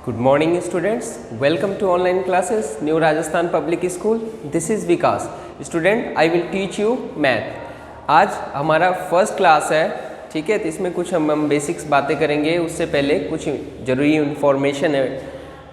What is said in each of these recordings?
Good morning students, welcome to online classes, New Rajasthan Public School. This is Vikas. Student, I will teach you math. आज हमारा first class है, ठीक है। तो इसमें कुछ हम बेसिक्स बातें करेंगे। उससे पहले कुछ ज़रूरी इन्फॉर्मेशन है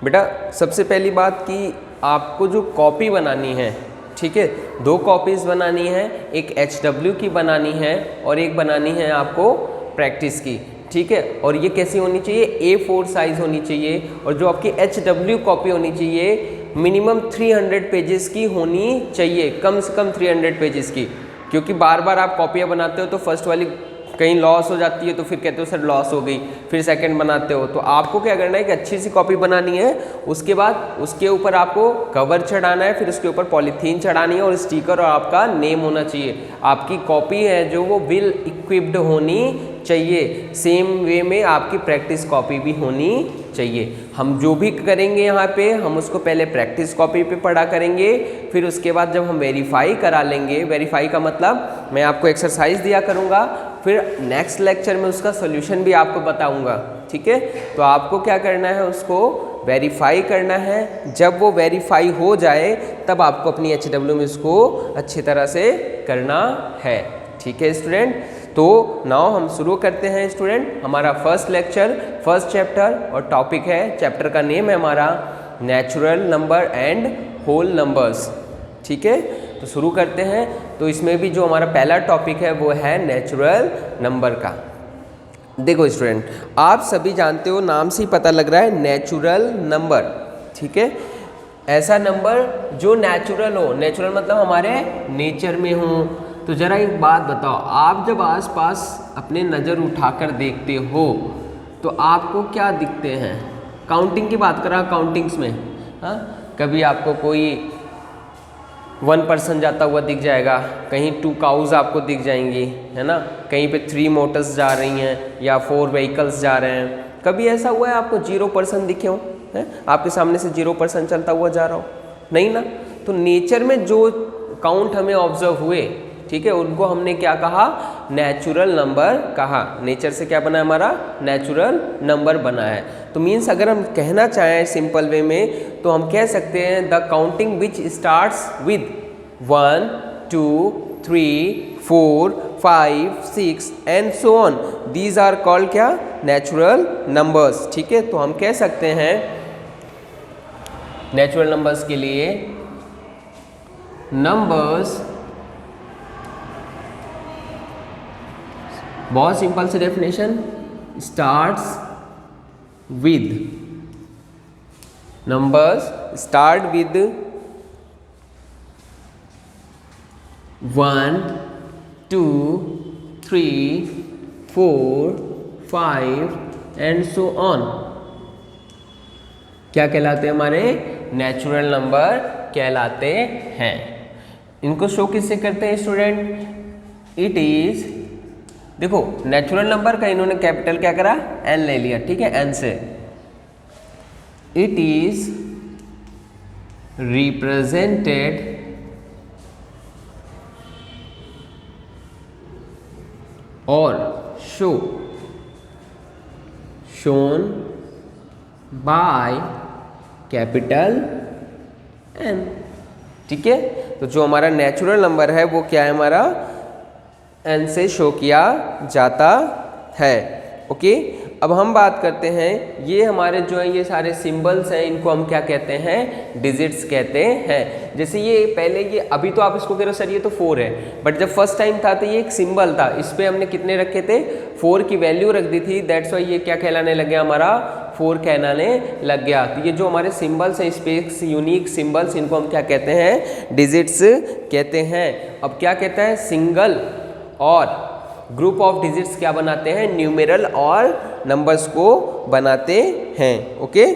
बेटा। सबसे पहली बात कि आपको जो कॉपी बनानी है, ठीक है, 2 कॉपीज़ बनानी है, एक HW की बनानी है और एक बनानी है आपको प्रैक्टिस की, ठीक है। और ये कैसी होनी चाहिए? A4 साइज़ होनी चाहिए। और जो आपकी HW कॉपी होनी चाहिए मिनिमम 300 पेजेस की होनी चाहिए, कम से कम 300 पेजेस की। क्योंकि बार बार आप कॉपियाँ बनाते हो तो फर्स्ट वाली कहीं लॉस हो जाती है तो फिर कहते हो सर लॉस हो गई, फिर सेकंड बनाते हो। तो आपको क्या करना है कि अच्छी सी कॉपी बनानी है, उसके बाद उसके ऊपर आपको कवर चढ़ाना है, फिर उसके ऊपर पॉलीथीन चढ़ानी है और स्टिकर और आपका नेम होना चाहिए। आपकी कॉपी है जो वो वेल इक्विप्ड होनी चाहिए। सेम वे में आपकी प्रैक्टिस कॉपी भी होनी चाहिए। हम जो भी करेंगे यहाँ पे हम उसको पहले प्रैक्टिस कॉपी पे पढ़ा करेंगे, फिर उसके बाद जब हम वेरीफाई करा लेंगे, वेरीफाई का मतलब मैं आपको एक्सरसाइज दिया करूँगा, फिर नेक्स्ट लेक्चर में उसका सोल्यूशन भी आपको बताऊँगा, ठीक है। तो आपको क्या करना है, उसको वेरीफाई करना है। जब वो वेरीफाई हो जाए तब आपको अपनी HW में उसको अच्छी तरह से करना है, ठीक है स्टूडेंट। तो नाउ हम शुरू करते हैं स्टूडेंट हमारा फर्स्ट लेक्चर, फर्स्ट चैप्टर। और टॉपिक है, चैप्टर का नेम है हमारा natural number and whole numbers, ठीक है। तो शुरू करते हैं। तो इसमें भी जो हमारा पहला टॉपिक है वो है नेचुरल नंबर का। देखो स्टूडेंट, आप सभी जानते हो, नाम से ही पता लग रहा है नेचुरल नंबर, ठीक है। ऐसा नंबर जो नेचुरल हो, नेचुरल मतलब हमारे नेचर में हो। तो ज़रा एक बात बताओ, आप जब आसपास अपने नज़र उठाकर देखते हो तो आपको क्या दिखते हैं? काउंटिंग की बात करा, काउंटिंग्स में हाँ, कभी आपको कोई 1 पर्सन जाता हुआ दिख जाएगा, कहीं 2 काउज आपको दिख जाएंगी, है ना, कहीं पे 3 मोटर्स जा रही हैं या 4 व्हीकल्स जा रहे हैं। कभी ऐसा हुआ है आपको 0 पर्सन दिखे हो, है आपके सामने से 0 पर्सन चलता हुआ जा रहा हो? नहीं ना। तो नेचर में जो काउंट हमें ऑब्जर्व हुए, ठीक है, उनको हमने क्या कहा? नेचुरल नंबर कहा। नेचर से क्या बना है हमारा? नेचुरल नंबर बना है। तो मीन्स अगर हम कहना चाहें सिंपल वे में तो हम कह सकते हैं the counting which starts with 1 2 3 4 5 6 and so on, these are called क्या? नेचुरल नंबर्स, ठीक है। तो हम कह सकते हैं नेचुरल नंबर्स के लिए नंबर्स, बहुत सिंपल सी definition, starts with, numbers start with 1 2 3 4 5 and so on. क्या कहलाते हैं? हमारे नेचुरल नंबर कहलाते हैं। इनको शो किससे करते हैं स्टूडेंट? इट इज, देखो नेचुरल नंबर का इन्होंने कैपिटल क्या करा? n ले लिया, ठीक है, n से। इट इज रिप्रेजेंटेड और शोन बाय कैपिटल n, ठीक है। तो जो हमारा नेचुरल नंबर है वो क्या है? हमारा n से शो किया जाता है, ओके। अब हम बात करते हैं, ये हमारे जो है ये सारे सिंबल्स हैं, इनको हम क्या कहते हैं? डिजिट्स कहते हैं। जैसे ये पहले, ये अभी तो आप इसको कह रहे हो सर ये तो 4 है, बट जब फर्स्ट टाइम था तो ये एक सिंबल था, इस पर हमने कितने रखे थे? 4 की वैल्यू रख दी थी। दैट्स वाई ये क्या कहलाने लग गया? हमारा 4 कहलाने लग गया। तो ये जो हमारे सिंबल्स हैं, स्पेस यूनिक सिंबल्स, इनको हम क्या कहते हैं? डिजिट्स कहते हैं। अब क्या कहता है? सिंगल और ग्रुप ऑफ डिजिट्स क्या बनाते हैं? न्यूमेरल और नंबर्स को बनाते हैं, ओके।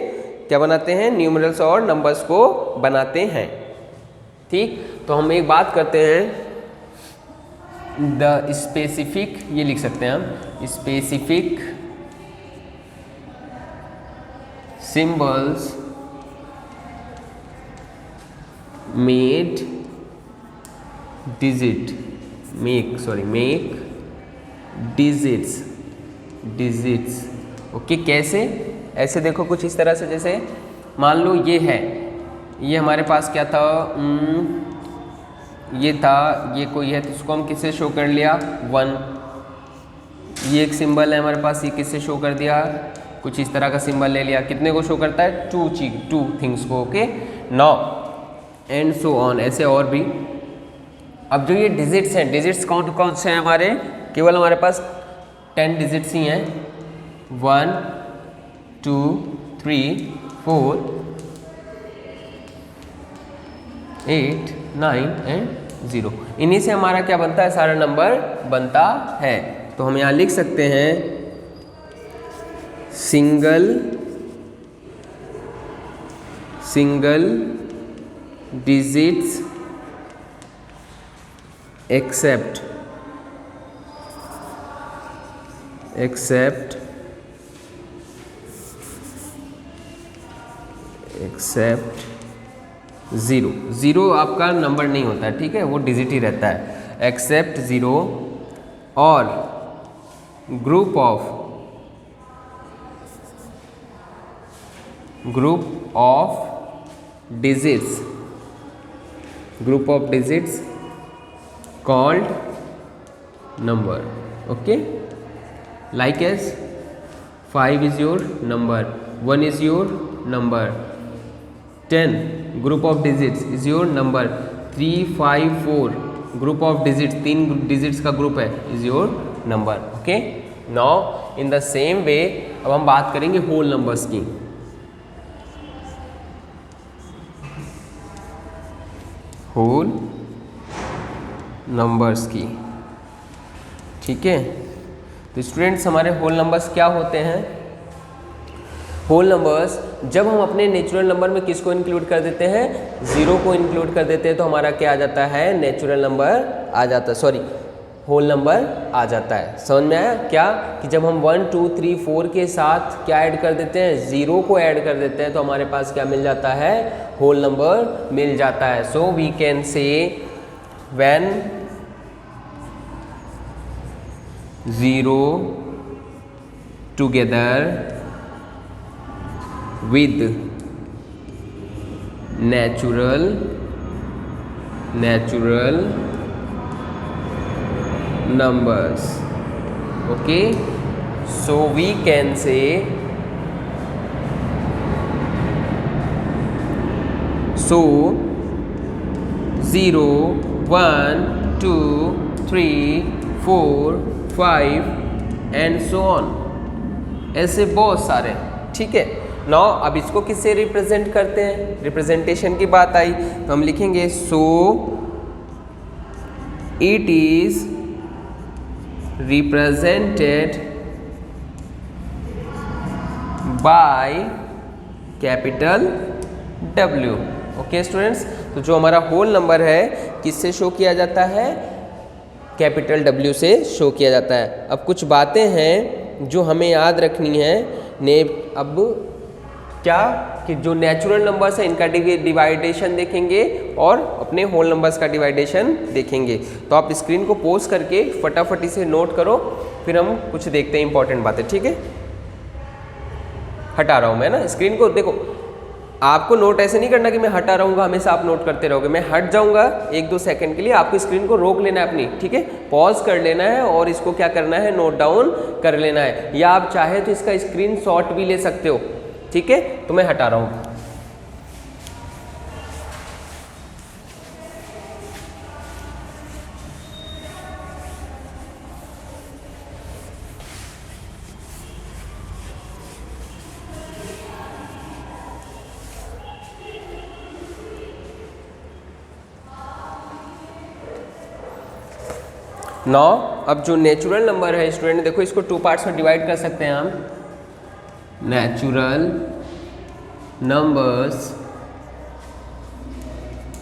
क्या बनाते हैं? न्यूमेरल्स और नंबर्स को बनाते हैं, ठीक। तो हम एक बात करते हैं, द स्पेसिफिक, ये लिख सकते हैं हम, specific symbols made digit, make digits, okay. कैसे? ऐसे देखो कुछ इस तरह से, जैसे मान लो ये है, ये हमारे पास क्या था, ये था, ये कोई है, तो इसको हम किससे शो कर लिया, 1। ये एक सिंबल है हमारे पास, ये किससे शो कर दिया, कुछ इस तरह का सिंबल ले लिया, कितने को शो करता है, 2 थिंग्स को। Okay, now and so on, ऐसे और भी। अब जो ये डिजिट्स हैं, डिजिट्स कौन कौन से हैं हमारे, केवल हमारे पास 10 डिजिट्स ही हैं, 1 2 3 4 8 9 एंड 0। इन्हीं से हमारा क्या बनता है, सारा नंबर बनता है। तो हम यहाँ लिख सकते हैं सिंगल डिजिट्स except 0 आपका नंबर नहीं होता है, ठीक है, वो डिजिट ही रहता है। एक्सेप्ट 0 और group of digits called number. Okay, like as 5 is your number, 1 is your number, 10 group of digits is your number, 3 5 4 group of digits, 3 digits का ग्रुप है, is your number. Okay, now in the same way अब हम बात करेंगे whole numbers की। whole numbers की, ठीक है। तो स्टूडेंट्स हमारे होल नंबर्स क्या होते हैं, होल नंबर्स जब हम अपने नेचुरल नंबर में किसको इंक्लूड कर देते हैं, 0 को इंक्लूड कर देते हैं, तो हमारा क्या आ जाता है, नेचुरल नंबर आ जाता है, सॉरी होल नंबर आ जाता है। समझ में आया क्या, कि जब हम 1 2 3 4 के साथ क्या ऐड कर देते हैं, 0 को ऐड कर देते हैं, तो हमारे पास क्या मिल जाता है, होल नंबर मिल जाता है। So we can say when 0 together with natural numbers, okay, so we can say so 0 1 2 3 4 5 and so on, ऐसे बहुत सारे, ठीक है। नाउ अब इसको किससे रिप्रेजेंट करते हैं, रिप्रेजेंटेशन की बात आई तो हम लिखेंगे so it is represented by capital W। Okay students, तो जो हमारा होल नंबर है किससे शो किया जाता है, कैपिटल W से शो किया जाता है। अब कुछ बातें हैं जो हमें याद रखनी है ने, अब क्या कि जो नेचुरल नंबर्स हैं इनका डिवाइडेशन देखेंगे और अपने होल नंबर्स का डिवाइडेशन देखेंगे। तो आप स्क्रीन को पॉज करके फटाफट इसे नोट करो, फिर हम कुछ देखते हैं इंपॉर्टेंट बातें, ठीक है। हटा रहा हूँ मैं ना स्क्रीन को, देखो आपको नोट ऐसे नहीं करना कि मैं हटा रहूँगा, हमेशा आप नोट करते रहोगे। मैं हट जाऊँगा 1-2 सेकंड के लिए, आपको स्क्रीन को रोक लेना है अपनी, ठीक है, पॉज कर लेना है और इसको क्या करना है, नोट डाउन कर लेना है, या आप चाहे तो इसका स्क्रीनशॉट भी ले सकते हो, ठीक है। तो मैं हटा रहा हूँ। नौ, अब जो नेचुरल नंबर है स्टूडेंट देखो, इसको 2 पार्ट्स में डिवाइड कर सकते हैं हम। Natural numbers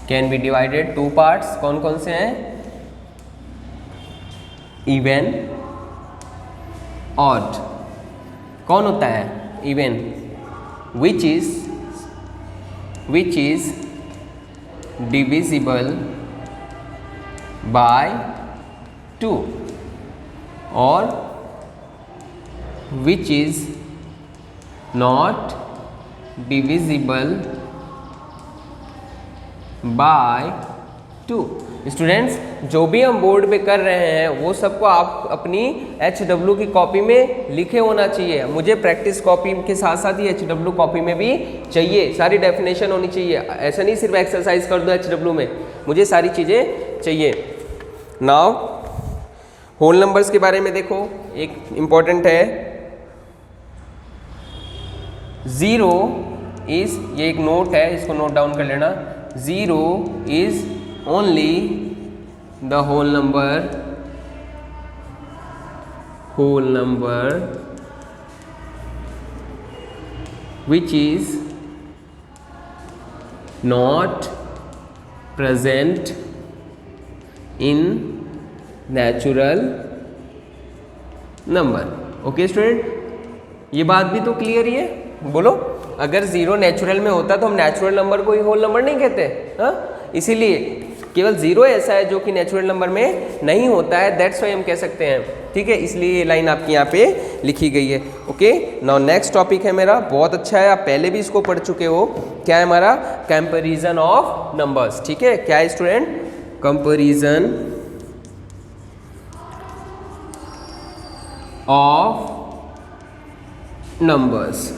can be divided 2 parts, कौन कौन से हैं, इवन, ऑड। कौन होता है even, which is divisible by 2, और which is not divisible by 2। Students, जो भी हम बोर्ड पे कर रहे हैं वो सबको आप अपनी HW की कॉपी में लिखे होना चाहिए। मुझे प्रैक्टिस कॉपी के साथ साथ ही HW कॉपी में भी चाहिए, सारी डेफिनेशन होनी चाहिए। ऐसा नहीं सिर्फ एक्सरसाइज कर दो HW में, मुझे सारी चीज़ें चाहिए। नाउ होल नंबर्स के बारे में देखो, एक इम्पॉर्टेंट है। 0 इज, ये एक नोट है, इसको नोट डाउन कर लेना। 0 is only the whole number which is not present in natural number। Okay student, ये बात भी तो क्लियर ही है। बोलो, अगर 0 नेचुरल में होता तो हम नेचुरल नंबर को ही होल नंबर नहीं कहते? हाँ, इसीलिए केवल 0 ऐसा है जो कि नेचुरल नंबर में नहीं होता है, दैट्स वाई हम कह सकते हैं। ठीक है, इसलिए ये लाइन आपकी यहाँ पे लिखी गई है। ओके, नाउ नेक्स्ट टॉपिक है मेरा, बहुत अच्छा है, आप पहले भी इसको पढ़ चुके हो। क्या है हमारा? Comparison of numbers. ठीक है, क्या है student? Comparison of numbers.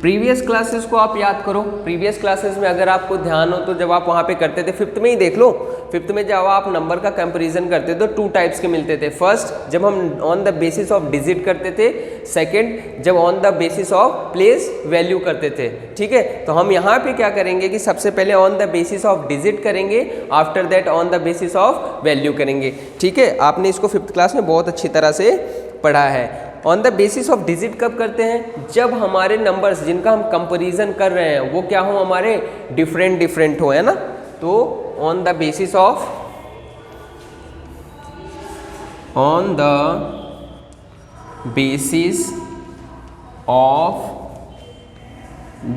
Previous classes को आप याद करो। प्रीवियस क्लासेस में अगर आपको ध्यान हो तो जब आप वहाँ पे करते थे, 5th में ही देख लो, 5th में जब आप नंबर का कंपैरिजन करते थे तो 2 टाइप्स के मिलते थे। फर्स्ट, जब हम on the basis of digit करते थे। सेकंड, जब on the basis of place value करते थे। ठीक है, तो हम यहाँ पे क्या करेंगे कि सबसे पहले on the basis of digit करेंगे, after that on the basis of value करेंगे। ठीक है, आपने इसको 5th क्लास में बहुत अच्छी तरह से पढ़ा है। On the basis of digit कब करते हैं? जब हमारे नंबर्स जिनका हम कंपैरिजन कर रहे हैं वो क्या हो, हमारे डिफरेंट हो, है ना। तो on the basis of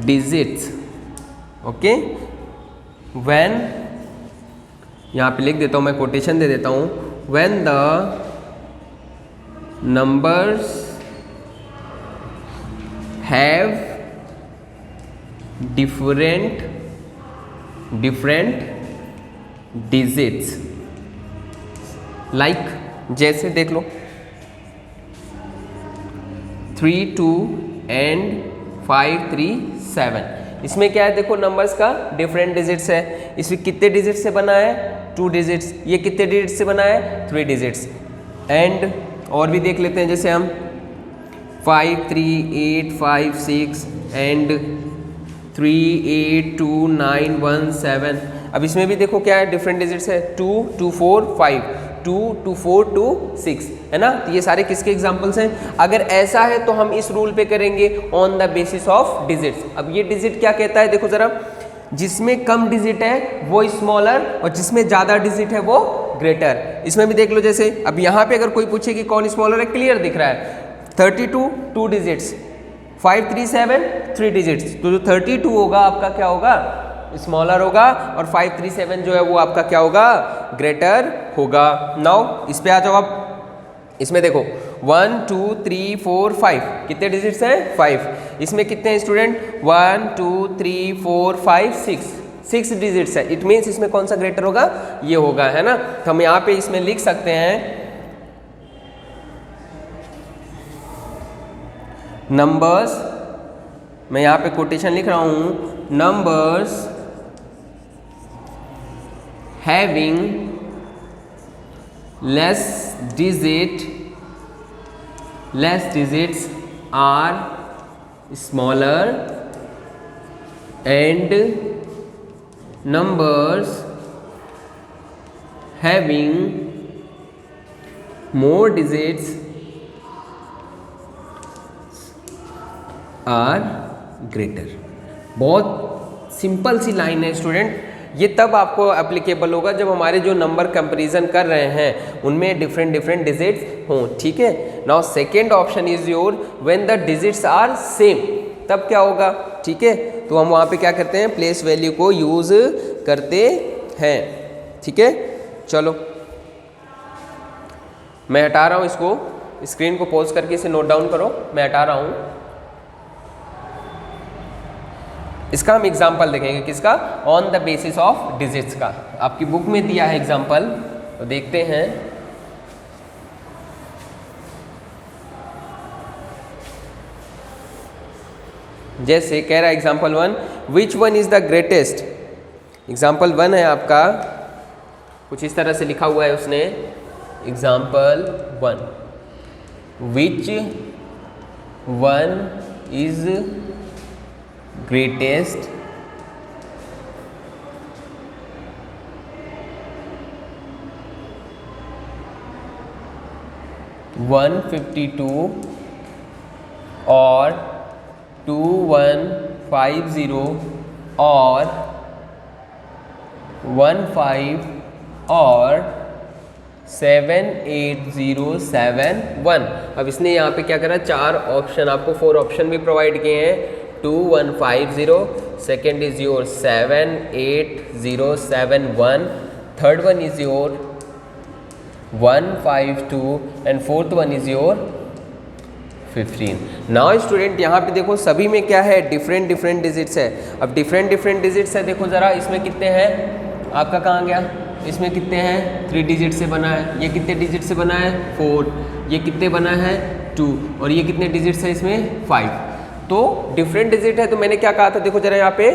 digits. Okay, when, यहां पे लिख देता हूं, मैं कोटेशन दे देता हूं। When the numbers have different digits, like जैसे देख लो 3 2 and 5 3 7। इसमें क्या है? देखो नंबर्स का डिफरेंट डिजिट्स है। इसमें कितने डिजिट से बना है? 2 डिजिट्स। ये कितने डिजिट से बना है? 3 डिजिट्स। एंड और भी देख लेते हैं, जैसे हम 5 3 8 5 6 एंड 3 8 2 9 1 7। अब इसमें भी देखो क्या है, डिफरेंट डिजिट्स है। 2 2 4 5 2 2 4 2 6, है ना। तो ये सारे किसके एग्जांपल्स हैं? अगर ऐसा है तो हम इस रूल पे करेंगे on the basis of digits. अब ये डिजिट क्या कहता है? देखो जरा, जिसमें कम डिजिट है वो स्मॉलर और जिसमें ज़्यादा डिजिट है वो ग्रेटर। इसमें भी देख लो, जैसे अब यहाँ पे अगर कोई पूछे कि कौन स्मॉलर है, क्लियर दिख रहा है। 32 2 डिजिट्स, 5 3 7 3 डिजिट्स। तो जो 32 होगा आपका क्या होगा? स्मॉलर होगा, और 5 3 7 जो है वो आपका क्या होगा? ग्रेटर होगा। नाउ इस पे आ जाओ आप। इसमें देखो 1 2 3 4 5, कितने डिजिट्स हैं? 5। इसमें कितने हैं स्टूडेंट? 1 2 3 4 5 6 डिजिट्स है। इट मीन्स इसमें कौन सा ग्रेटर होगा? ये होगा, है ना। तो हम यहाँ पे इसमें लिख सकते हैं नंबर्स, मैं यहाँ पे कोटेशन लिख रहा हूँ, numbers having less digits are smaller and numbers having more digits are greater। बहुत सिंपल सी लाइन है स्टूडेंट। ये तब आपको एप्लीकेबल होगा जब हमारे जो नंबर कंपैरिजन कर रहे हैं उनमें डिफरेंट डिजिट्स हों। ठीक है, now second option is your when the digits are same. तब क्या होगा? ठीक है, तो हम वहाँ पे क्या करते हैं? प्लेस वैल्यू को यूज़ करते हैं। ठीक है, चलो मैं हटा रहा हूँ इसको, स्क्रीन को पॉज करके इसे नोट डाउन करो। मैं हटा रहा हूँ। इसका हम एग्जाम्पल देखेंगे, किसका? On the basis of digits का। आपकी बुक में दिया है एग्जाम्पल, तो देखते हैं। जैसे कह रहा है example 1, which one is the greatest. Example 1 है आपका, कुछ इस तरह से लिखा हुआ है उसने, example 1, which one is greatest (152 और 2150 और 15 और 78071। अब इसने यहाँ पे क्या करा, 4 ऑप्शन, आपको 4 ऑप्शन भी प्रोवाइड किए हैं। 2150, second is your 78071, third one is your 152 and fourth one is your 15। Now student यहाँ पे देखो सभी में क्या है, डिफरेंट डिफरेंट डिजिट्स है। अब डिफरेंट डिफरेंट डिजिट्स है, देखो ज़रा इसमें कितने हैं, आपका कहाँ गया, इसमें कितने हैं, 3 डिजिट से बना है। ये कितने डिजिट से बना है, 4। ये कितने बना है, 2। और ये कितने डिजिट्स है इसमें, 5। तो डिफरेंट डिजिट है, तो मैंने क्या कहा था, देखो जरा यहाँ पे,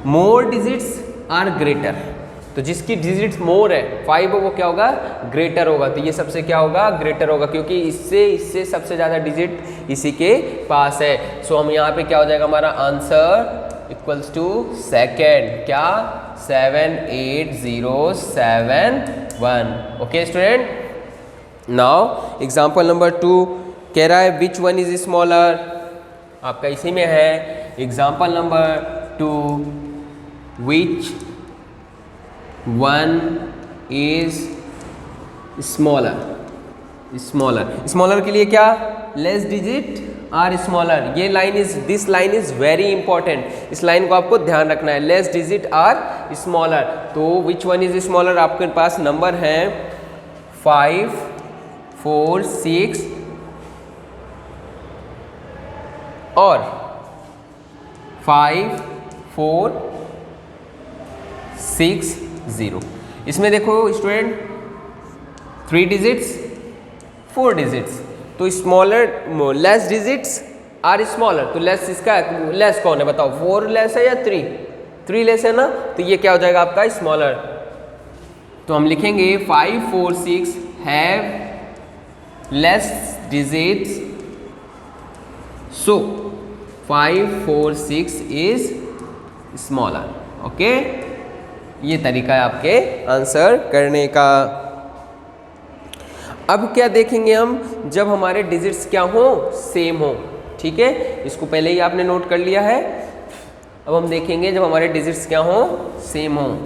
मोर डिजिट्स आर ग्रेटर। तो जिसकी डिजिट्स मोर है, 5 वो क्या होगा, ग्रेटर होगा। तो ये सबसे क्या होगा, ग्रेटर होगा, क्योंकि इससे सबसे ज़्यादा डिजिट इसी के पास है। सो हम यहाँ पे क्या हो जाएगा, हमारा आंसर इक्वल्स टू सेकेंड, क्या, 78071। Okay student. Now example number 2 कह रहा है विच वन इज स्मॉलर, आपका इसी में है। Example number 2, which one is smaller. Smaller के लिए क्या, लेस डिजिट आर स्मॉलर। ये line is, this line is very important, इस लाइन को आपको ध्यान रखना है। लेस डिजिट आर स्मॉलर, तो विच वन इज स्मॉलर, आपके पास नंबर है 5, 4, 6 और 5, 4, 6, 0। इसमें देखो स्टूडेंट 3 डिजिट्स, 4 डिजिट्स, तो smaller, less digits are smaller. तो लेस, इसका लेस कौन है बताओ, 4 लेस है या 3? 3 लेस है ना, तो ये क्या हो जाएगा आपका स्मॉलर। तो हम लिखेंगे 5, 4, 6 have less digits, so 5, 4, 6 is smaller. Okay, ये तरीका है आपके आंसर करने का। अब क्या देखेंगे हम, जब हमारे डिजिट्स क्या हो, सेम हो। ठीक है, इसको पहले ही आपने नोट कर लिया है। अब हम देखेंगे जब हमारे डिजिट्स क्या हो, सेम हो।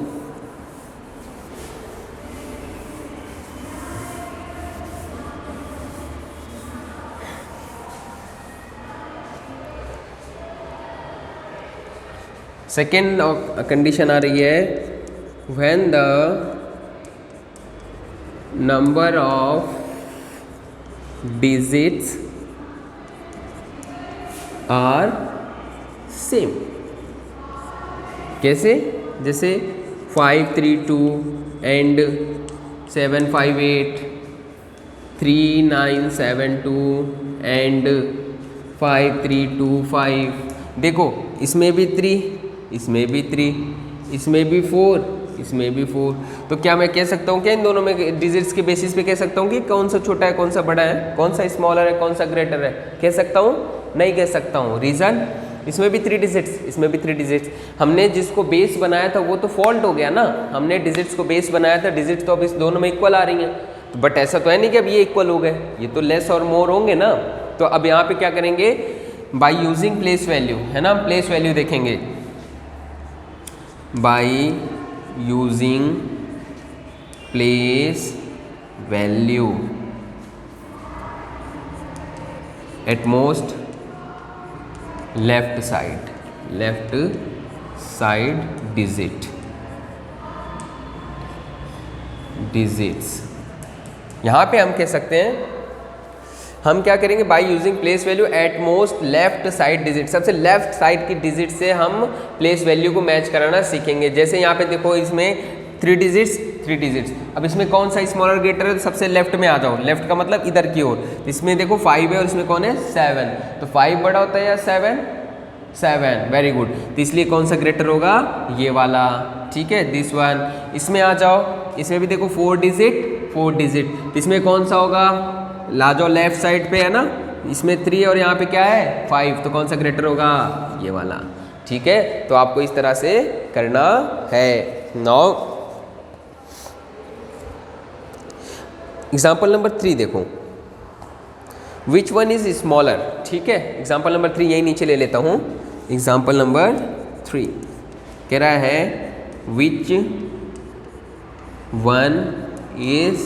सेकेंड कंडीशन आ रही है, when the number of digits are same। कैसे, जैसे 532 एंड 758, 3972 एंड 5325। देखो इसमें भी 3, इसमें भी 3, इसमें भी 4, इसमें भी 4। तो क्या मैं कह सकता हूँ, क्या इन दोनों में डिजिट्स के बेसिस पे कह सकता हूँ कि कौन सा छोटा है कौन सा बड़ा है, कौन सा स्मॉलर है कौन सा ग्रेटर है? कह सकता हूँ? नहीं कह सकता हूँ। रीज़न, इसमें भी 3 डिजिट्स, इसमें भी 3 डिजिट्स। हमने जिसको बेस बनाया था वो तो फॉल्ट हो गया ना, हमने डिजिट्स को बेस बनाया था, डिजिट्स तो अब इस दोनों में इक्वल आ रही हैं। तो बट ऐसा तो है नहीं कि अब ये इक्वल हो गए, ये तो लेस और मोर होंगे ना। तो अब यहाँ पे क्या करेंगे, बाई यूजिंग प्लेस वैल्यू, है ना, प्लेस वैल्यू देखेंगे। By using place value at most left side digits. यहाँ पे हम कह सकते हैं, हम क्या करेंगे, by using place value at most left side digit, सबसे लेफ्ट साइड की डिजिट से हम प्लेस वैल्यू को मैच कराना सीखेंगे। जैसे यहाँ पे देखो इसमें 3 डिजिट्स, अब इसमें कौन सा स्मॉलर ग्रेटर है, तो सबसे लेफ्ट में आ जाओ, लेफ्ट का मतलब इधर की ओर। तो इसमें देखो 5 है और इसमें कौन है 7, तो 5 बड़ा होता है या 7, वेरी गुड। तो इसलिए कौन सा ग्रेटर होगा, ये वाला, ठीक है, दिस वन। इसमें आ जाओ, इसमें भी देखो 4 डिजिट, तो इसमें कौन सा होगा, ला जाओ लेफ्ट साइड पे है ना, इसमें 3 और यहाँ पे क्या है 5, तो कौन सा ग्रेटर होगा, ये वाला, ठीक है। तो आपको इस तरह से करना है। नाउ एग्जाम्पल नंबर 3 देखो, विच वन इज स्मॉलर, ठीक है। एग्जाम्पल नंबर 3 यही नीचे ले लेता हूँ। एग्जाम्पल नंबर 3 कह रहा है which one is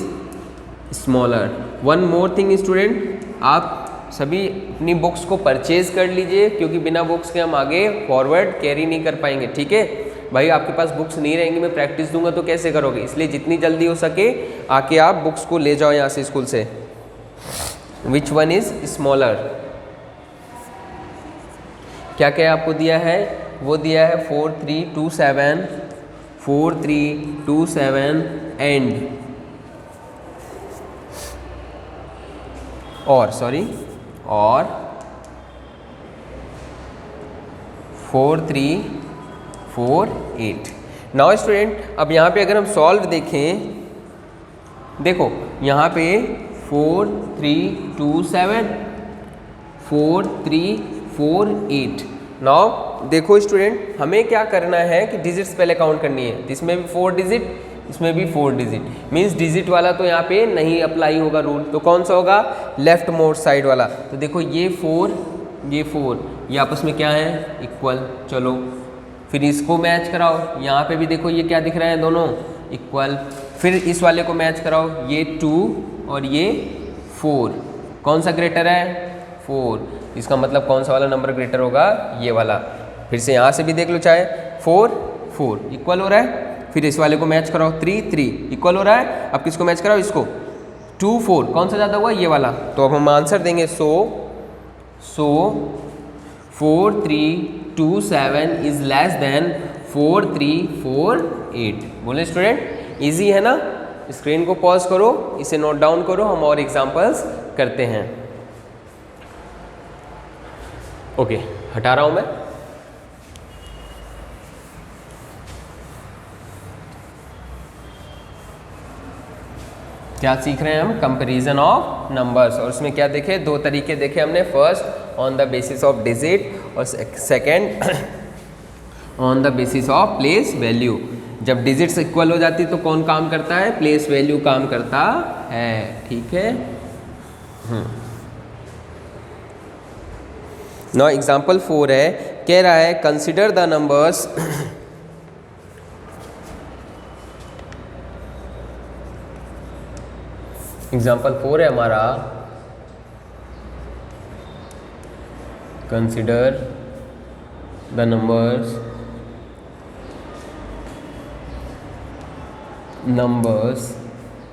smaller. One more thing student, आप सभी अपनी बुक्स को परचेज कर लीजिए, क्योंकि बिना बुक्स के हम आगे फॉरवर्ड कैरी नहीं कर पाएंगे, ठीक है भाई। आपके पास बुक्स नहीं रहेंगी, मैं प्रैक्टिस दूंगा तो कैसे करोगे, इसलिए जितनी जल्दी हो सके आके आप बुक्स को ले जाओ यहाँ से स्कूल से। विच वन इज स्मॉलर, क्या क्या आपको दिया है, वो दिया है 4 3 2 7, 4 3 2 7 एंड और 4 3 4 8। नाउ स्टूडेंट, अब यहाँ पे अगर हम सॉल्व देखें, देखो यहाँ पे 4 3 2 7, 4 3 4 8। नाउ देखो स्टूडेंट, हमें क्या करना है कि डिजिट्स पहले काउंट करनी है। इसमें भी 4 डिजिट, इसमें भी 4 डिजिट, मीन्स डिजिट वाला तो यहाँ पे नहीं अप्लाई होगा रूल, तो कौन सा होगा, लेफ्ट मोस्ट साइड वाला। तो देखो ये 4 ये आपस में क्या है, इक्वल। चलो फिर इसको मैच कराओ, यहाँ पे भी देखो ये क्या दिख रहा है, दोनों इक्वल। फिर इस वाले को मैच कराओ, ये 2 और ये 4, कौन सा ग्रेटर है, 4, इसका मतलब कौन सा वाला नंबर ग्रेटर होगा, ये वाला। फिर से यहाँ से भी देख लो, चाहे 4 4 इक्वल हो रहा है। फिर इस वाले को मैच कराओ, 3 3 इक्वल हो रहा है। अब किसको मैच कराओ, इसको, 2 4 कौन सा ज़्यादा हुआ, ये वाला। तो अब हम आंसर देंगे, सो 4 3 2 7 इज लेस देन 4 3 4 8। बोले स्टूडेंट, इजी है ना। स्क्रीन को पॉज करो, इसे नोट डाउन करो, हम और एग्जांपल्स करते हैं। ओके, हटा रहा हूं मैं। क्या सीख रहे हैं हम, कंपैरिजन ऑफ नंबर्स। और उसमें क्या देखे, 2 तरीके देखे हमने, first on the basis of digit और second on the basis of place value. जब डिजिट्स इक्वल हो जाती तो कौन काम करता है, प्लेस वैल्यू काम करता है, ठीक है। नाउ एग्जांपल 4 है, कह रहा है कंसिडर द नंबर्स एग्जाम्पल 4 है हमारा, कंसिडर द नंबर्स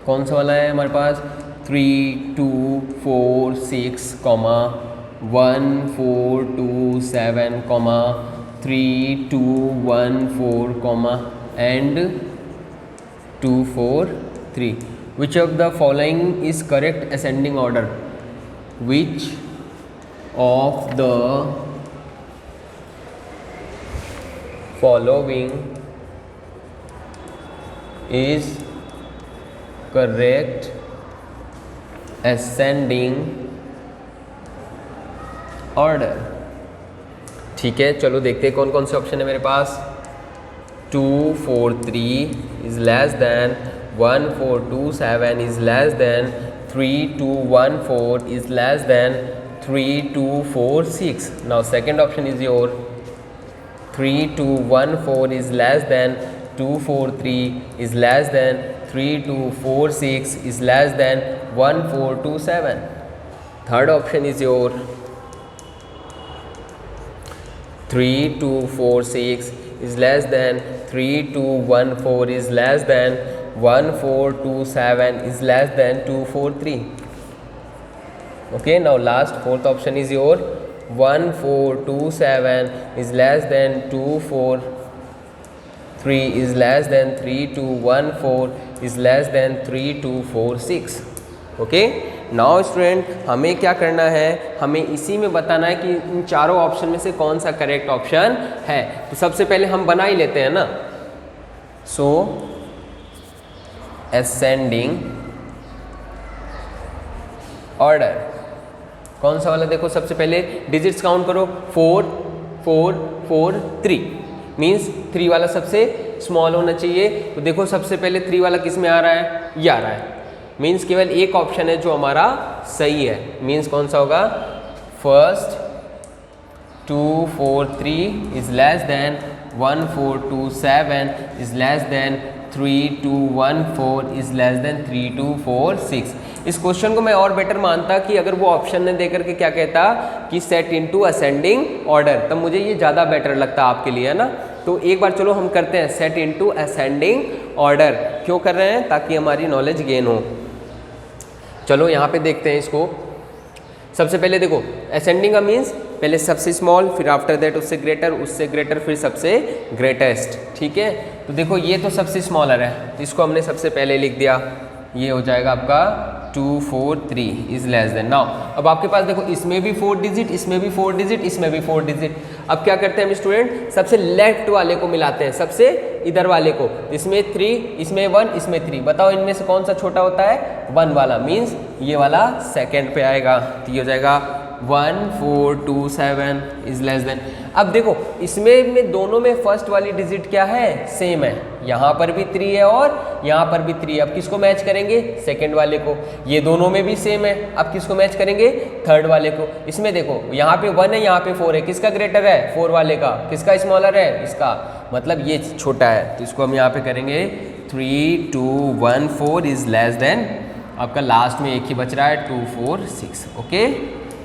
कौन सा वाला है हमारे पास, 3 2 4 6, 1 4 2 7, 3 2 1 4, and 2 4 3। Which of the following is correct ascending order? Which of the following is correct ascending order? ठीक है, चलो देखते हैं कौन कौन से ऑप्शन है मेरे पास। 2 4 3 is less than 1 4 2 7 is less than 3 2 1 4 is less than 3 2 4 6. Now second option is your 3 2 1 4 is less than 2 4 3 is less than 3 2 4 6 is less than 1 4 2 7. Third option is your 3 2 4 6 is less than 3 2 1 4 is less than 1 4 2 7 is less than 2 4 3. Okay, now last fourth option is your 1427 is less than 243 is less than 3214 is less than 3246. Okay, now student हमें क्या करना है, हमें इसी में बताना है कि इन चारों ऑप्शन में से कौन सा करेक्ट ऑप्शन है। तो सबसे पहले हम बना ही लेते हैं ना। सो असेंडिंग ऑर्डर कौन सा वाला, देखो सबसे पहले डिजिट्स काउंट करो, 4 4 4 3 मीन्स 3 वाला सबसे स्मॉल होना चाहिए। तो देखो सबसे पहले 3 वाला किस में आ रहा है, ये आ रहा है, मीन्स केवल एक ऑप्शन है जो हमारा सही है। मीन्स कौन सा होगा, first 243 is less than 1427 is less than 3214 is less than 3246। इस क्वेश्चन को मैं और बेटर मानता कि अगर वो ऑप्शन ने देकर के क्या कहता कि सेट इनटू असेंडिंग ऑर्डर, तब मुझे ये ज़्यादा बेटर लगता आपके लिए, है ना। तो एक बार चलो हम करते हैं सेट इनटू असेंडिंग ऑर्डर। क्यों कर रहे हैं, ताकि हमारी नॉलेज गेन हो। चलो यहाँ पे देखते हैं इसको। सबसे पहले देखो असेंडिंग का मीन्स पहले सबसे स्मॉल, फिर आफ्टर दैट उससे ग्रेटर, फिर सबसे ग्रेटेस्ट। ठीक है, तो देखो ये तो सबसे स्मॉलर है, तो इसको हमने सबसे पहले लिख दिया, ये हो जाएगा आपका 243 इज लेस देन। नाउ अब आपके पास देखो इसमें भी 4 डिजिट, इसमें भी 4 डिजिट, इसमें भी 4 डिजिट। अब क्या करते हैं हम स्टूडेंट, सबसे लेफ्ट वाले को मिलाते हैं, सबसे इधर वाले को। इसमें 3, इसमें 1, इसमें 3, बताओ इनमें से कौन सा छोटा होता है, 1 वाला, मीन्स ये वाला सेकेंड पे आएगा। तो ये हो जाएगा 1427 इज लेस देन। अब देखो इसमें दोनों में फर्स्ट वाली डिजिट क्या है, सेम है, यहाँ पर भी 3 है और यहाँ पर भी 3 है। अब किसको मैच करेंगे, सेकंड वाले को। ये दोनों में भी सेम है, अब किसको मैच करेंगे, थर्ड वाले को। इसमें देखो यहाँ पे 1 है, यहाँ पे 4 है, किसका ग्रेटर है, 4 वाले का, किसका स्मॉलर है, इसका, मतलब ये छोटा है। तो इसको हम यहाँ पे करेंगे 3214 इज लेस देन, आपका लास्ट में एक ही बच रहा है 246। ओके,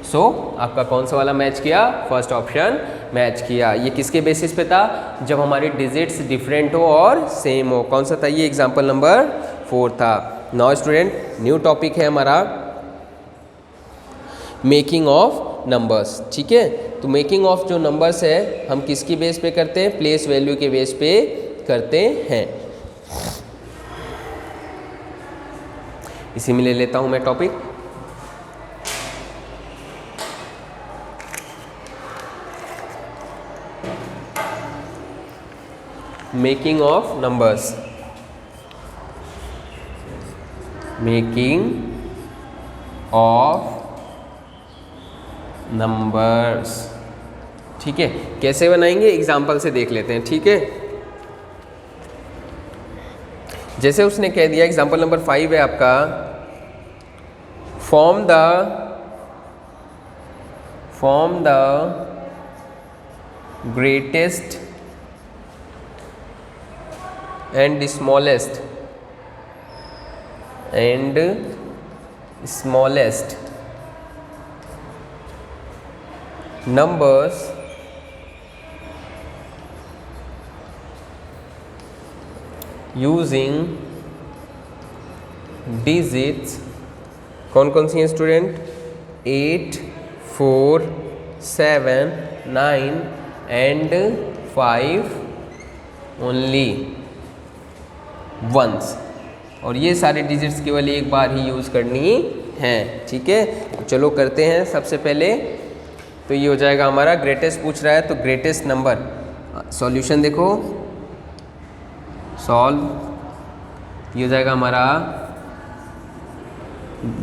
सो आपका कौन सा वाला मैच किया, फर्स्ट ऑप्शन मैच किया। ये किसके बेसिस पे था, जब हमारी डिजिट्स डिफरेंट हो और सेम हो। कौन सा था ये, एग्जाम्पल नंबर 4 था। नाउ स्टूडेंट न्यू टॉपिक है हमारा मेकिंग ऑफ नंबर्स। ठीक है, तो मेकिंग ऑफ जो नंबर्स है हम किसकी बेस पे करते हैं, प्लेस वैल्यू के बेस पे करते हैं। इसी में ले लेता हूं मैं topic. Making of numbers, making of numbers. ठीक है, कैसे बनाएंगे, एग्जाम्पल से देख लेते हैं। ठीक है, जैसे उसने कह दिया, एग्जाम्पल नंबर 5 है आपका, form the greatest and smallest numbers using digits, कौन कौन सी हैं स्टूडेंट, 8 4 7 9 and 5 only वंस। और ये सारे डिजिट्स केवल एक बार ही यूज़ करनी है। ठीक है, तो चलो करते हैं। सबसे पहले तो ये हो जाएगा हमारा, ग्रेटेस्ट पूछ रहा है तो ग्रेटेस्ट नंबर, सॉल्यूशन देखो, सॉल्व, ये हो जाएगा हमारा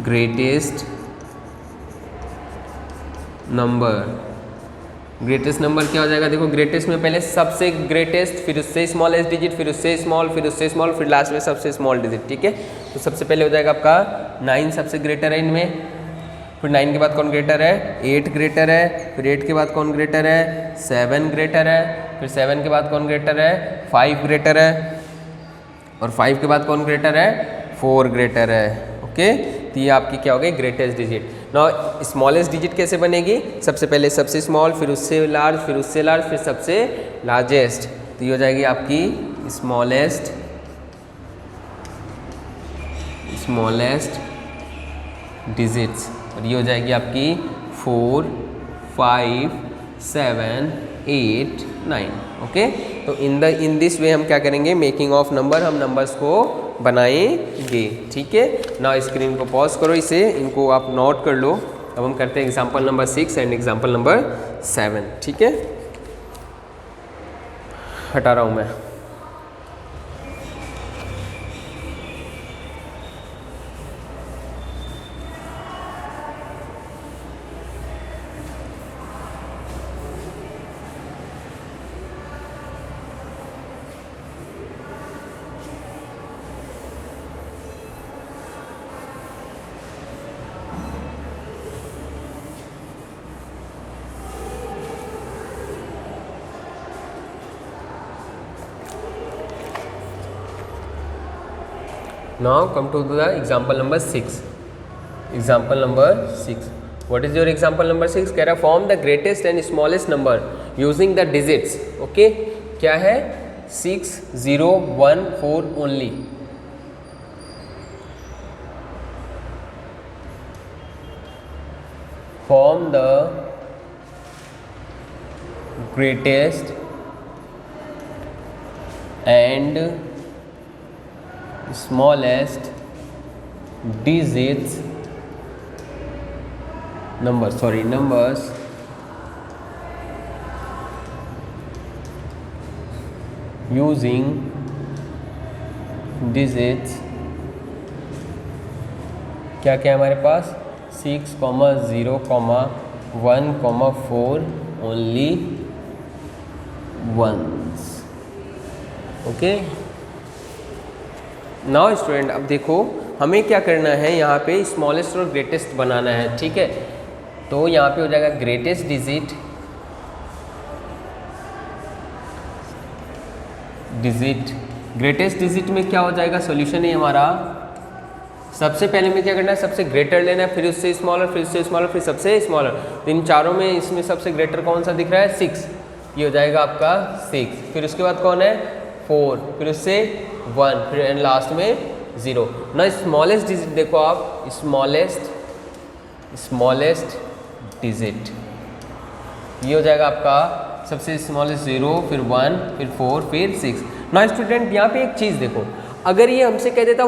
ग्रेटेस्ट नंबर। ग्रेटेस्ट नंबर क्या हो जाएगा, देखो ग्रेटेस्ट में पहले सबसे ग्रेटेस्ट, फिर उससे स्मॉलेस्ट डिजिट, फिर उससे स्मॉल, फिर उससे स्मॉल, फिर लास्ट में सबसे स्मॉल डिजिट। ठीक है, तो सबसे पहले हो जाएगा आपका 9 सबसे ग्रेटर है इनमें, फिर 9 के बाद कौन ग्रेटर है, 8 ग्रेटर है, फिर 8 के बाद कौन ग्रेटर है, 7 ग्रेटर है, फिर 7 के बाद कौन ग्रेटर है, 5 ग्रेटर है, और 5 के बाद कौन ग्रेटर है, 4 ग्रेटर है। ओके, तो ये आपकी क्या हो गई, greatest digit. Now smallest digit कैसे बनेगी, सबसे पहले सबसे स्मॉल, फिर उससे लार्ज, फिर उससे लार्ज, फिर सबसे लार्जेस्ट। तो ये हो जाएगी आपकी स्मॉलेस्ट डिजिट्स। और ये हो जाएगी आपकी 4 5 7 8 9। ओके, तो इन दिस वे हम क्या करेंगे, मेकिंग ऑफ नंबर, हम नंबर्स को बनाएंगे। ठीक है ना, स्क्रीन को पॉज करो, इसे इनको आप नोट कर लो। अब हम करते हैं example number 6 and example number 7। ठीक है, हटा रहा हूँ मैं। Now come to the example number 6. Example number 6. What is your example number 6? कह रहा form the greatest and smallest number using the digits. Okay, क्या है, 6 0 1 4 only. Form the greatest and smallest digits numbers using digits, क्या क्या है हमारे पास, 6 0 1 4 only ones. Okay, now student, अब देखो हमें क्या करना है, यहाँ पे स्मॉलेस्ट और ग्रेटेस्ट बनाना है। ठीक है, तो यहाँ पे हो जाएगा ग्रेटेस्ट डिजिट ग्रेटेस्ट डिजिट में क्या हो जाएगा, सॉल्यूशन है हमारा, सबसे पहले में क्या करना है, सबसे ग्रेटर लेना है, फिर उससे स्मॉलर, फिर उससे स्मॉलर, फिर सबसे स्मॉलर। तो इन चारों में इसमें सबसे ग्रेटर कौन सा दिख रहा है, 6, ये हो जाएगा आपका 6। फिर उसके बाद कौन है, 4, फिर उससे 1, फिर एंड लास्ट में 0 ना। स्मॉलेस्ट डिजिट देखो आप, स्मॉलेस्ट डिजिट ये हो जाएगा आपका सबसे स्मॉलेस्ट 0, फिर 1, फिर 4, फिर 6 ना। स्टूडेंट यहाँ पे एक चीज़ देखो, अगर ये हमसे कह देता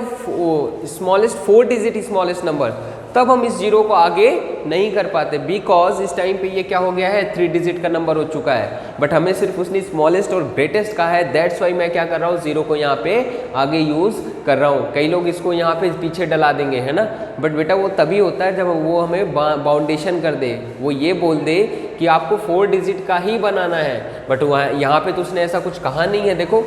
स्मॉलेस्ट 4 डिजिट स्मॉलेस्ट नंबर, तब हम इस 0 को आगे नहीं कर पाते, बिकॉज इस टाइम पे ये क्या हो गया है, 3 डिजिट का नंबर हो चुका है। बट हमें सिर्फ उसने स्मॉलेस्ट और ग्रेटेस्ट कहा है, दैट्स वाई मैं क्या कर रहा हूँ, 0 को यहाँ पे आगे यूज़ कर रहा हूँ। कई लोग इसको यहाँ पे पीछे डला देंगे, है ना, बट बेटा वो तभी होता है जब वो हमें बाउंडेशन कर दे, वो ये बोल दे कि आपको 4 डिजिट का ही बनाना है। बट वहाँ यहाँ पे तो उसने ऐसा कुछ कहा नहीं है। देखो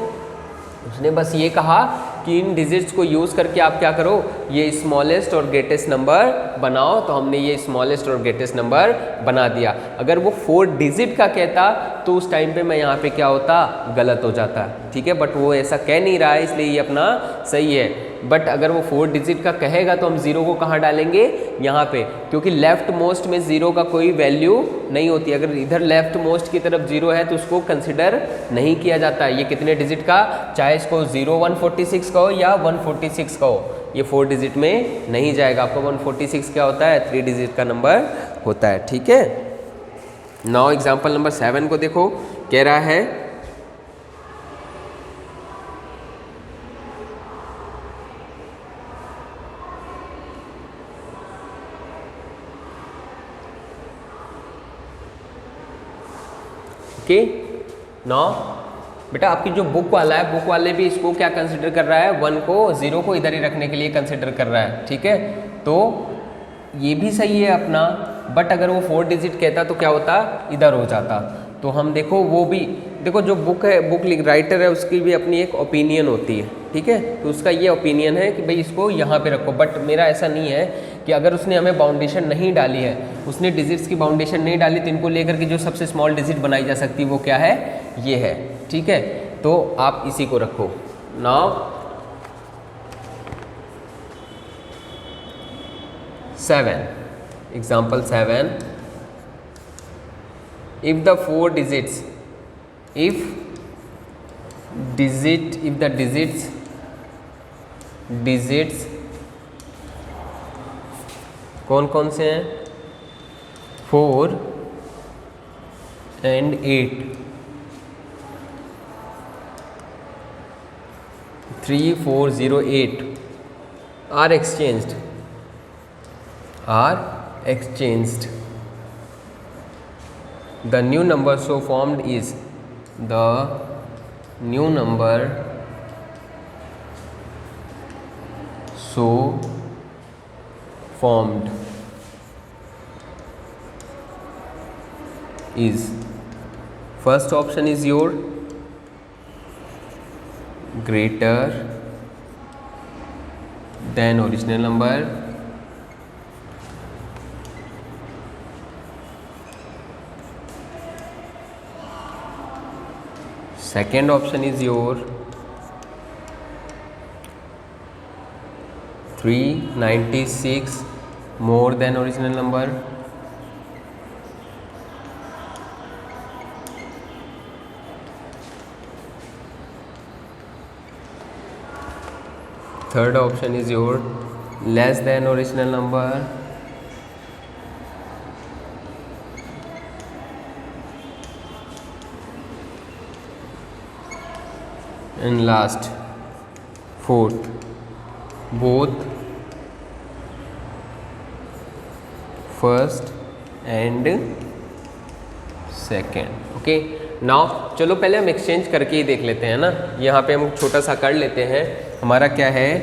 उसने बस ये कहा कि इन डिजिट्स को यूज़ करके आप क्या करो, ये स्मॉलेस्ट और ग्रेटेस्ट नंबर बनाओ। तो हमने ये स्मॉलेस्ट और ग्रेटेस्ट नंबर बना दिया। अगर वो 4 डिजिट का कहता तो उस टाइम पे मैं यहाँ पे क्या होता, गलत हो जाता। ठीक है, बट वो ऐसा कह नहीं रहा है, इसलिए ये अपना सही है। बट अगर वो 4 डिजिट का कहेगा तो हम 0 को कहाँ डालेंगे, यहाँ पे, क्योंकि लेफ्ट मोस्ट में 0 का कोई वैल्यू नहीं होती। अगर इधर लेफ्ट मोस्ट की तरफ 0 है तो उसको कंसिडर नहीं किया जाता। ये कितने डिजिट का, चाहे इसको 0146 का हो या 146 का हो, ये 4 डिजिट में नहीं जाएगा। आपको 146 क्या होता है, 3 डिजिट का नंबर होता है। ठीक है, नाउ एग्जाम्पल नंबर 7 को देखो, कह रहा है ओके। नाउ बेटा आपकी जो बुक वाला है, बुक वाले भी इसको क्या कंसिडर कर रहा है, 1 को 0 को इधर ही रखने के लिए कंसिडर कर रहा है। ठीक है, तो ये भी सही है अपना। बट अगर वो 4 डिजिट कहता तो क्या होता, इधर हो जाता। तो हम देखो वो भी देखो, जो बुक है, बुक राइटर है, उसकी भी अपनी एक ओपिनियन होती है। ठीक है, तो उसका ये ओपिनियन है कि भाई इसको यहाँ पे रखो। बट मेरा ऐसा नहीं है कि अगर उसने हमें बाउंडेशन नहीं डाली है, उसने डिजिट्स की बाउंडेशन नहीं डाली, तो इनको लेकर के जो सबसे स्मॉल डिजिट बनाई जा सकती है वो क्या है, ये है। ठीक है, तो आप इसी को रखो। Now 7, example 7, if the 4 digits, if the digits कौन कौन से हैं? 4 and 8, 3, 4, 0, 8 are exchanged. The new number so formed is first option is your greater than original number, second option is your 396 more than original number, third option is your less than original number, and last fourth both first and second. Okay now चलो पहले हम exchange करके ही देख लेते हैं ना। यहाँ पे हम छोटा सा कर लेते हैं। हमारा क्या है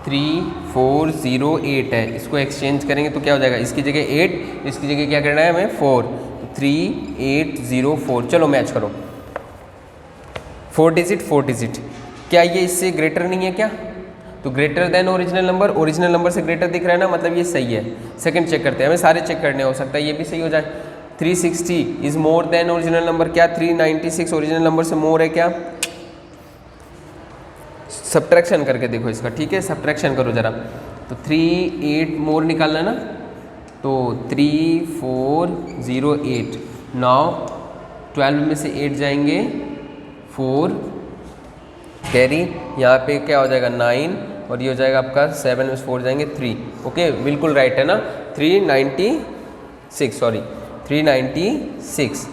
3408 है, इसको एक्सचेंज करेंगे तो क्या हो जाएगा, इसकी जगह 8, इसकी जगह क्या करना है हमें 4, तो 3804। चलो मैच करो 4 डिजिट। क्या ये इससे ग्रेटर नहीं है क्या? तो ग्रेटर देन ओरिजिनल नंबर से ग्रेटर दिख रहा है ना, मतलब ये सही है। सेकंड चेक करते हैं, हमें सारे चेक करने, हो सकता है ये भी सही हो जाए। 360 is more than original number, क्या 396 ओरिजिनल नंबर से मोर है क्या? सब्ट्रैक्शन करके देखो इसका, ठीक है, सब्ट्रैक्शन करो जरा। तो 38 मोर निकालना ना, तो 3408। नाउ 12 में से 8 जाएंगे 4 कैरी, यहाँ पे क्या हो जाएगा 9 और ये हो जाएगा आपका 7 में से 4 जाएंगे 3। ओके बिल्कुल राइट है ना, 396।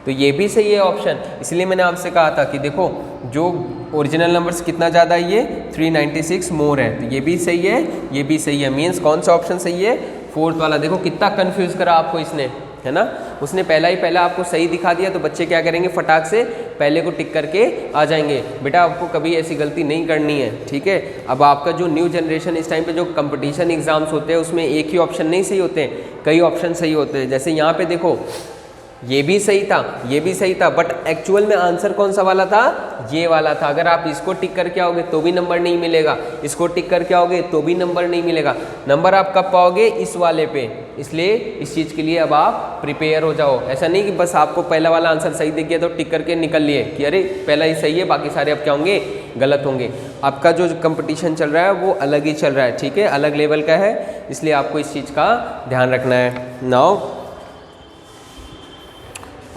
तो ये भी सही है ऑप्शन। इसलिए मैंने आपसे कहा था कि देखो जो ओरिजिनल नंबर्स कितना ज़्यादा है, ये 396 मोर है, तो ये भी सही है, ये भी सही है। मीन्स कौन सा ऑप्शन सही है? फोर्थ वाला। देखो कितना कंफ्यूज करा आपको इसने, है ना। उसने पहला आपको सही दिखा दिया, तो बच्चे क्या करेंगे, फटाक से पहले को टिक करके आ जाएंगे। बेटा आपको कभी ऐसी गलती नहीं करनी है, ठीक है। अब आपका जो न्यू जनरेशन इस टाइम पे जो कंपटीशन एग्जाम्स होते हैं उसमें एक ही ऑप्शन नहीं सही होते हैं, कई ऑप्शन सही होते हैं। जैसे यहाँ पे देखो ये भी सही था, ये भी सही था, बट एक्चुअल में आंसर कौन सा वाला था? ये वाला था। अगर आप इसको टिक करके आओगे तो भी नंबर नहीं मिलेगा, इसको टिक करके आओगे तो भी नंबर नहीं मिलेगा। नंबर आप कब पाओगे? इस वाले पे। इसलिए इस चीज़ के लिए अब आप प्रिपेयर हो जाओ। ऐसा नहीं कि बस आपको पहला वाला आंसर सही दिख गया तो टिक करके निकल लिए कि अरे पहला ही सही है, बाकी सारे अब क्या होंगे, गलत होंगे। आपका जो कंपटीशन चल रहा है वो अलग ही चल रहा है, ठीक है, अलग लेवल का है, इसलिए आपको इस चीज़ का ध्यान रखना है। नाउ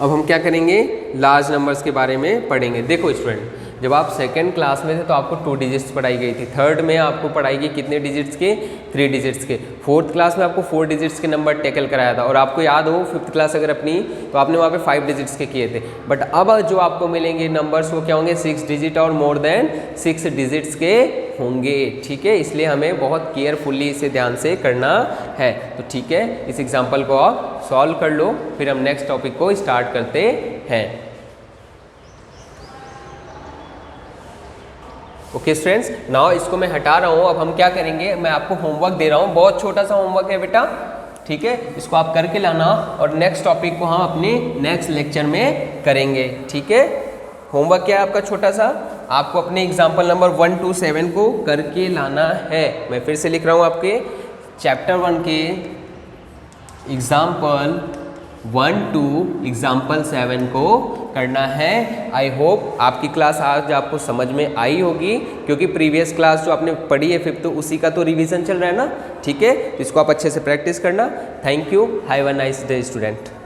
अब हम क्या करेंगे, लार्ज नंबर्स के बारे में पढ़ेंगे। देखो स्टूडेंट, जब आप सेकंड क्लास में थे तो आपको 2 डिजिट्स पढ़ाई गई थी, थर्ड में आपको पढ़ाई गई कितने डिजिट्स के, 3 डिजिट्स के, फोर्थ क्लास में आपको 4 डिजिट्स के नंबर टैकल कराया था। और आपको याद हो फिफ्थ क्लास अगर अपनी, तो आपने वहाँ पे 5 डिजिट्स के किए थे। बट अब जो आपको मिलेंगे नंबर्स वो क्या होंगे, 6 डिजिट और मोर देन 6 डिजिट्स के होंगे, ठीक है। इसलिए हमें बहुत केयरफुली इसे ध्यान से करना है। तो ठीक है, इस एग्जाम्पल को आप सॉल्व कर लो, फिर हम नेक्स्ट टॉपिक को स्टार्ट करते हैं। ओके स्टूडेंट्स, नाउ इसको मैं हटा रहा हूँ। अब हम क्या करेंगे, मैं आपको होमवर्क दे रहा हूँ, बहुत छोटा सा होमवर्क है बेटा, ठीक है। इसको आप करके लाना और नेक्स्ट टॉपिक को हम अपने नेक्स्ट लेक्चर में करेंगे, ठीक है। होमवर्क क्या है आपका छोटा सा, आपको अपने एग्जाम्पल नंबर 1 to 7 को करके लाना है। मैं फिर से लिख रहा हूँ, आपके चैप्टर 1 के एग्जाम्पल 1 to एग्जाम्पल 7 को करना है। आई होप आपकी क्लास आज आपको समझ में आई होगी, क्योंकि प्रीवियस क्लास जो आपने पढ़ी है फिफ्थ, तो उसी का तो रिवीजन चल रहा है ना, ठीक है। तो इसको आप अच्छे से प्रैक्टिस करना। Thank you, have a nice day student.